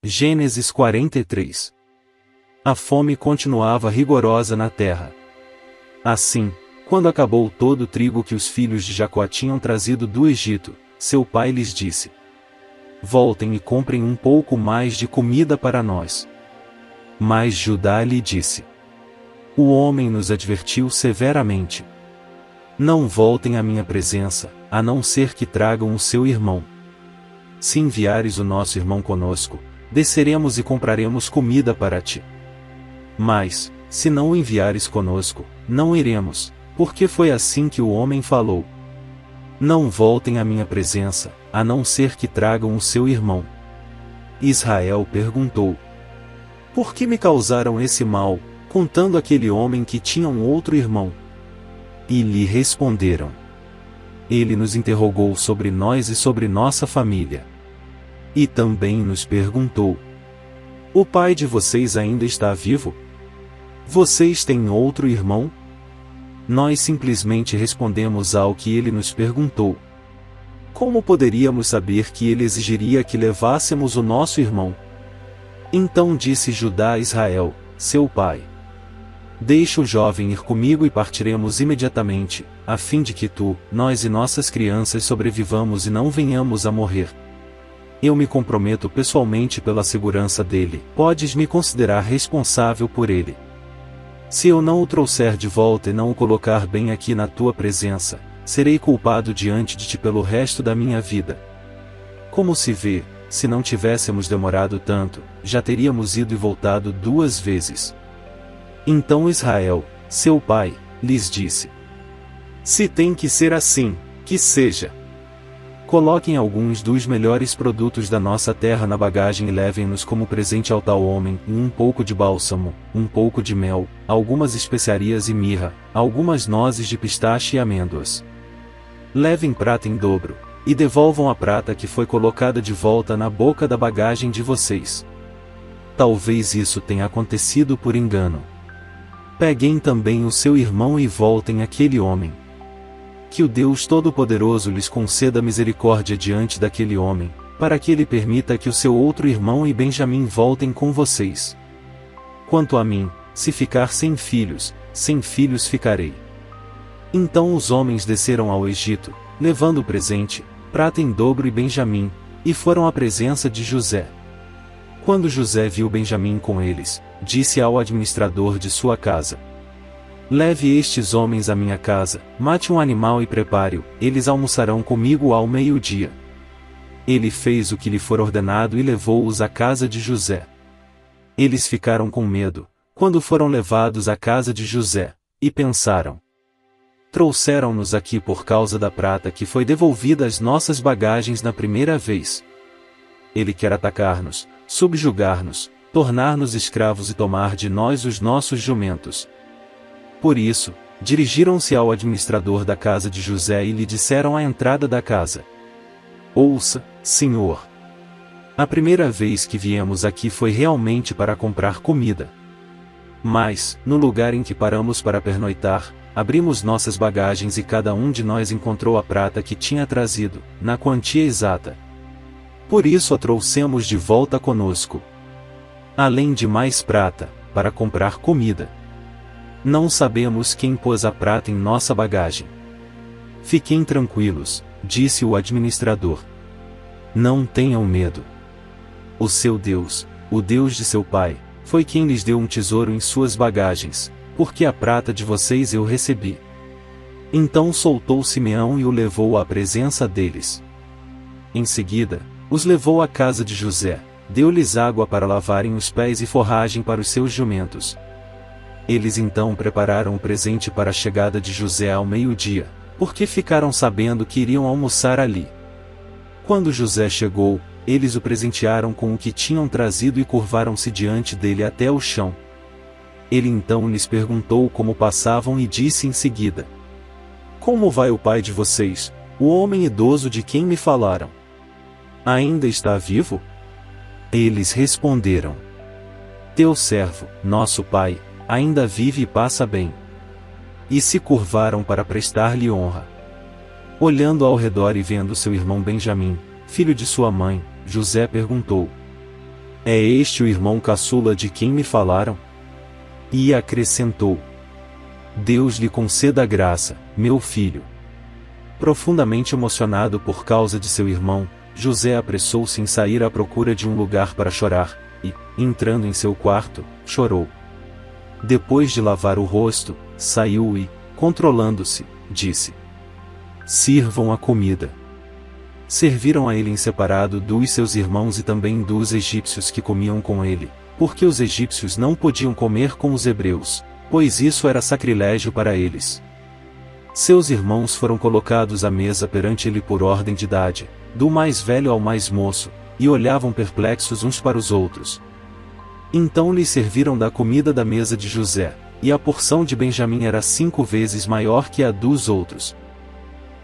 Gênesis 43. A fome continuava rigorosa na terra. Assim, quando acabou todo o trigo que os filhos de Jacó tinham trazido do Egito, seu pai lhes disse: Voltem e comprem um pouco mais de comida para nós. Mas Judá lhe disse: O homem nos advertiu severamente. Não voltem à minha presença, a não ser que tragam o seu irmão. Se enviares o nosso irmão conosco, desceremos e compraremos comida para ti. Mas, se não o enviares conosco, não iremos, porque foi assim que o homem falou. Não voltem à minha presença, a não ser que tragam o seu irmão. Israel perguntou: Por que me causaram esse mal, contando aquele homem que tinha um outro irmão? E lhe responderam: Ele nos interrogou sobre nós e sobre nossa família. E também nos perguntou: O pai de vocês ainda está vivo? Vocês têm outro irmão? Nós simplesmente respondemos ao que ele nos perguntou. Como poderíamos saber que ele exigiria que levássemos o nosso irmão? Então disse Judá a Israel, seu pai: Deixa o jovem ir comigo e partiremos imediatamente, a fim de que tu, nós e nossas crianças sobrevivamos e não venhamos a morrer. Eu me comprometo pessoalmente pela segurança dele, podes me considerar responsável por ele. Se eu não o trouxer de volta e não o colocar bem aqui na tua presença, serei culpado diante de ti pelo resto da minha vida. Como se vê, se não tivéssemos demorado tanto, já teríamos ido e voltado 2 vezes. Então Israel, seu pai, lhes disse: Se tem que ser assim, que seja. Coloquem alguns dos melhores produtos da nossa terra na bagagem e levem-nos como presente ao tal homem, um pouco de bálsamo, um pouco de mel, algumas especiarias e mirra, algumas nozes de pistache e amêndoas. Levem prata em dobro, e devolvam a prata que foi colocada de volta na boca da bagagem de vocês. Talvez isso tenha acontecido por engano. Peguem também o seu irmão e voltem àquele homem. Que o Deus Todo-Poderoso lhes conceda misericórdia diante daquele homem, para que ele permita que o seu outro irmão e Benjamim voltem com vocês. Quanto a mim, se ficar sem filhos ficarei. Então os homens desceram ao Egito, levando o presente, prata em dobro e Benjamim, e foram à presença de José. Quando José viu Benjamim com eles, disse ao administrador de sua casa: Leve estes homens à minha casa, mate um animal e prepare-o, eles almoçarão comigo ao meio-dia. Ele fez o que lhe for ordenado e levou-os à casa de José. Eles ficaram com medo, quando foram levados à casa de José, e pensaram: Trouxeram-nos aqui por causa da prata que foi devolvida às nossas bagagens na primeira vez. Ele quer atacar-nos, subjugar-nos, tornar-nos escravos e tomar de nós os nossos jumentos. Por isso, dirigiram-se ao administrador da casa de José e lhe disseram à entrada da casa: Ouça, senhor. A primeira vez que viemos aqui foi realmente para comprar comida. Mas, no lugar em que paramos para pernoitar, abrimos nossas bagagens e cada um de nós encontrou a prata que tinha trazido, na quantia exata. Por isso a trouxemos de volta conosco. Além de mais prata, para comprar comida. Não sabemos quem pôs a prata em nossa bagagem. Fiquem tranquilos, disse o administrador. Não tenham medo. O seu Deus, o Deus de seu pai, foi quem lhes deu um tesouro em suas bagagens, porque a prata de vocês eu recebi. Então soltou Simeão e o levou à presença deles. Em seguida, os levou à casa de José, deu-lhes água para lavarem os pés e forragem para os seus jumentos. Eles então prepararam o presente para a chegada de José ao meio-dia, porque ficaram sabendo que iriam almoçar ali. Quando José chegou, eles o presentearam com o que tinham trazido e curvaram-se diante dele até o chão. Ele então lhes perguntou como passavam e disse em seguida: Como vai o pai de vocês, o homem idoso de quem me falaram? Ainda está vivo? Eles responderam: Teu servo, nosso pai, ainda vive e passa bem. E se curvaram para prestar-lhe honra. Olhando ao redor e vendo seu irmão Benjamim, filho de sua mãe, José perguntou: É este o irmão caçula de quem me falaram? E acrescentou: Deus lhe conceda graça, meu filho. Profundamente emocionado por causa de seu irmão, José apressou-se em sair à procura de um lugar para chorar, e, entrando em seu quarto, chorou. Depois de lavar o rosto, saiu e, controlando-se, disse: Sirvam a comida. Serviram a ele em separado dos seus irmãos e também dos egípcios que comiam com ele, porque os egípcios não podiam comer com os hebreus, pois isso era sacrilégio para eles. Seus irmãos foram colocados à mesa perante ele por ordem de idade, do mais velho ao mais moço, e olhavam perplexos uns para os outros. Então lhes serviram da comida da mesa de José, e a porção de Benjamim era 5 vezes maior que a dos outros.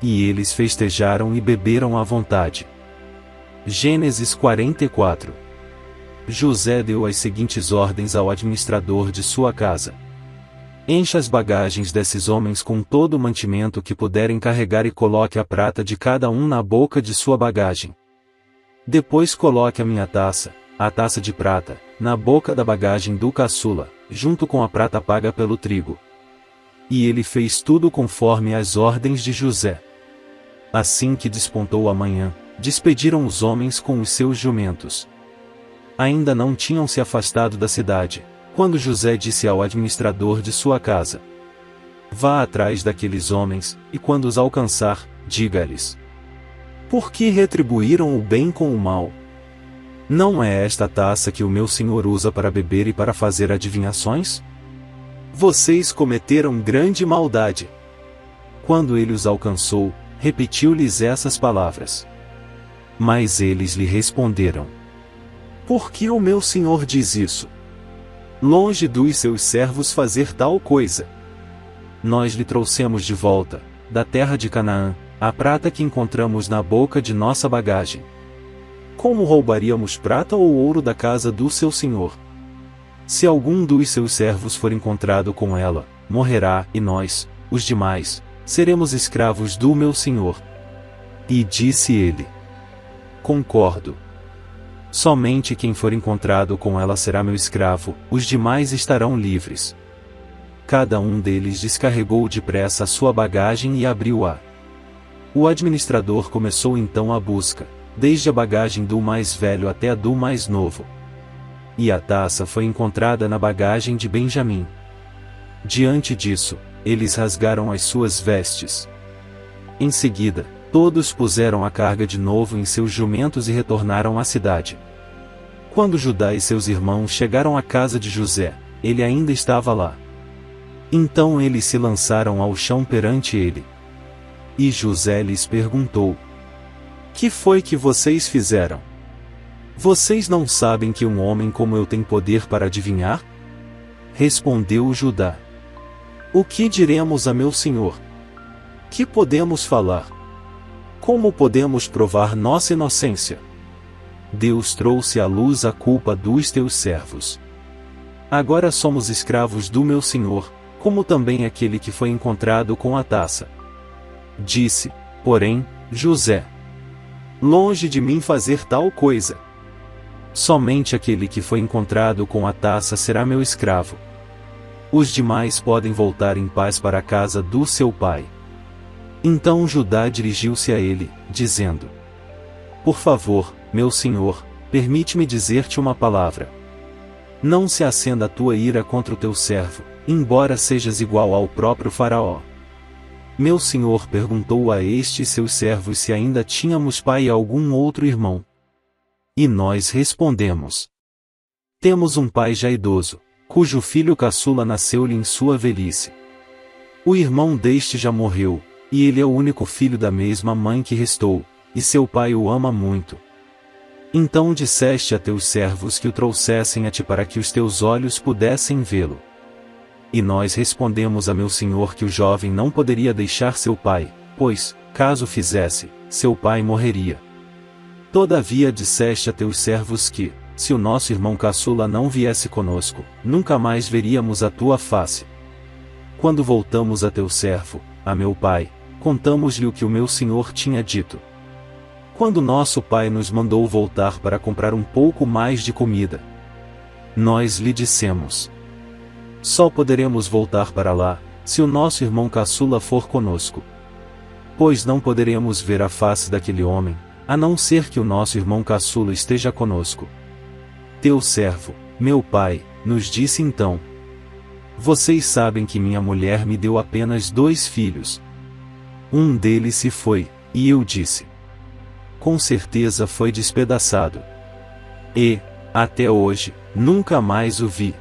E eles festejaram e beberam à vontade. Gênesis 44. José deu as seguintes ordens ao administrador de sua casa: Encha as bagagens desses homens com todo o mantimento que puderem carregar e coloque a prata de cada um na boca de sua bagagem. Depois coloque a minha taça, a taça de prata, na boca da bagagem do caçula, junto com a prata paga pelo trigo. E ele fez tudo conforme as ordens de José. Assim que despontou a manhã, despediram os homens com os seus jumentos. Ainda não tinham se afastado da cidade, quando José disse ao administrador de sua casa: Vá atrás daqueles homens, e quando os alcançar, diga-lhes: Por que retribuíram o bem com o mal? Não é esta taça que o meu senhor usa para beber e para fazer adivinhações? Vocês cometeram grande maldade. Quando ele os alcançou, repetiu-lhes essas palavras. Mas eles lhe responderam: Por que o meu senhor diz isso? Longe dos seus servos fazer tal coisa. Nós lhe trouxemos de volta, da terra de Canaã, a prata que encontramos na boca de nossa bagagem. Como roubaríamos prata ou ouro da casa do seu senhor? Se algum dos seus servos for encontrado com ela, morrerá, e nós, os demais, seremos escravos do meu senhor. E disse ele: Concordo. Somente quem for encontrado com ela será meu escravo, os demais estarão livres. Cada um deles descarregou depressa a sua bagagem e abriu-a. O administrador começou então a busca, desde a bagagem do mais velho até a do mais novo. E a taça foi encontrada na bagagem de Benjamim. Diante disso, eles rasgaram as suas vestes. Em seguida, todos puseram a carga de novo em seus jumentos e retornaram à cidade. Quando Judá e seus irmãos chegaram à casa de José, ele ainda estava lá. Então eles se lançaram ao chão perante ele. E José lhes perguntou: Que foi que vocês fizeram? Vocês não sabem que um homem como eu tem poder para adivinhar? Respondeu Judá: O que diremos a meu senhor? Que podemos falar? Como podemos provar nossa inocência? Deus trouxe à luz a culpa dos teus servos. Agora somos escravos do meu senhor, como também aquele que foi encontrado com a taça. Disse, porém, José: Longe de mim fazer tal coisa. Somente aquele que foi encontrado com a taça será meu escravo. Os demais podem voltar em paz para a casa do seu pai. Então Judá dirigiu-se a ele, dizendo: Por favor, meu senhor, permite-me dizer-te uma palavra. Não se acenda a tua ira contra o teu servo, embora sejas igual ao próprio faraó. Meu senhor perguntou a estes seus servos se ainda tínhamos pai e algum outro irmão. E nós respondemos: Temos um pai já idoso, cujo filho caçula nasceu-lhe em sua velhice. O irmão deste já morreu, e ele é o único filho da mesma mãe que restou, e seu pai o ama muito. Então disseste a teus servos que o trouxessem a ti para que os teus olhos pudessem vê-lo. E nós respondemos a meu senhor que o jovem não poderia deixar seu pai, pois, caso fizesse, seu pai morreria. Todavia disseste a teus servos que, se o nosso irmão caçula não viesse conosco, nunca mais veríamos a tua face. Quando voltamos a teu servo, a meu pai, contamos-lhe o que o meu senhor tinha dito. quando nosso pai nos mandou voltar para comprar um pouco mais de comida. Nós lhe dissemos: só poderemos voltar para lá, se o nosso irmão caçula for conosco. Pois não poderemos ver a face daquele homem, a não ser que o nosso irmão caçula esteja conosco. Teu servo, meu pai, nos disse então: vocês sabem que minha mulher me deu apenas 2 filhos. Um deles se foi, e eu disse: com certeza foi despedaçado. E, até hoje, nunca mais o vi.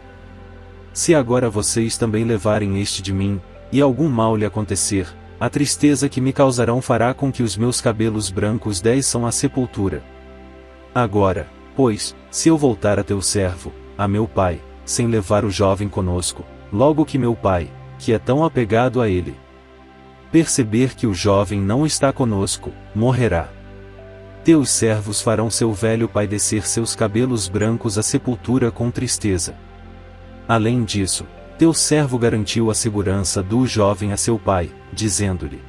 Se agora vocês também levarem este de mim, e algum mal lhe acontecer, a tristeza que me causarão fará com que os meus cabelos brancos desçam à sepultura. Agora, pois, se eu voltar a teu servo, a meu pai, sem levar o jovem conosco, logo que meu pai, que é tão apegado a ele, perceber que o jovem não está conosco, morrerá. Teus servos farão seu velho pai descer seus cabelos brancos à sepultura com tristeza. Além disso, teu servo garantiu a segurança do jovem a seu pai, dizendo-lhe: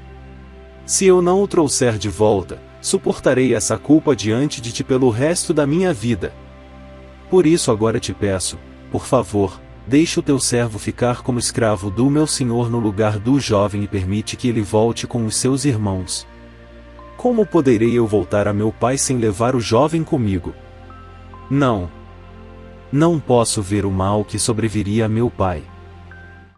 se eu não o trouxer de volta, suportarei essa culpa diante de ti pelo resto da minha vida. Por isso agora te peço, por favor, deixa o teu servo ficar como escravo do meu senhor no lugar do jovem e permite que ele volte com os seus irmãos. Como poderei eu voltar a meu pai sem levar o jovem comigo? Não. Não posso ver o mal que sobreviria a meu pai.